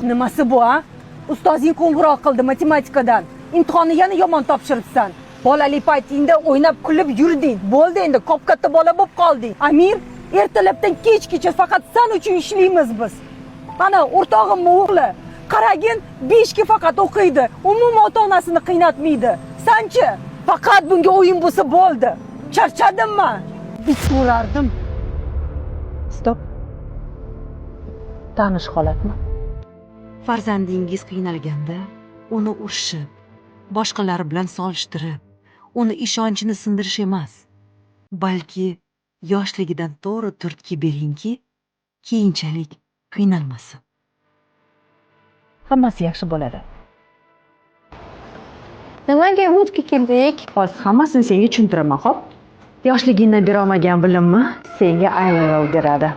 Nimasi bu, ha? Ustozing qo'ng'iroq qildi matematikadan. Imtihonni yana yomon topshiribsan. Bolalik paytingda o'ynab kulib yurding. Bo'ldi endi, katta bola bo'lib qolding. Amir, ertalabdan kechgacha faqat sen uchun ishlaymiz biz. Mana o'rtog'imning o'g'li, qaragin, 5 ga faqat o'qiydi. Umuman ota-onasini qiynatmaydi. Sanchi, faqat bunga o'yin bo'lsa bo'ldi. Charchadimmi? Bitvorardim. Stop. Tanish holatmi? Farzandingiz qiynalganda uni urishib, boshqalar bilan solishtirib, uni ishonchini sindirish emas, balki yoshligidan to'g'ri turtki beringki, keyinchalik qiynalmasin. Hammasi yaxshi bo'ladi. Nimaga o'tga keldik? Hozir hammasini senga tushuntiraman, xo'p? Yoshligingdan bera olmagan bilimni senga aylanib beradi.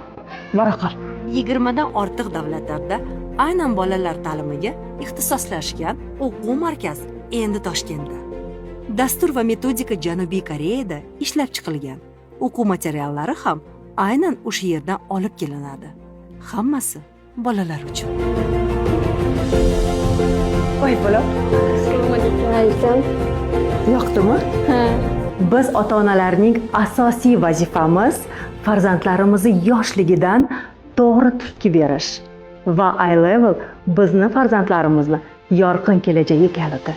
Bora qol. 20 dan ortiq davlatlarda aynan bolalar ta'limiga ixtisoslashgan o'quv markazi endi Toshkentda. Dastur va metodika Janubiy Koreyada ishlab chiqilgan. O'quv materiallari ham aynan o'sha yerdan olib kelinadi. Hammasi bolalar uchun. Voy bola. Yoqdimi? Biz ota-onalarning asosiy vazifamiz farzandlarimizni yoshligidan to'g'ri turtki berish va iLevel bizni farzandlarimizni yorqin kelajakka kaliti.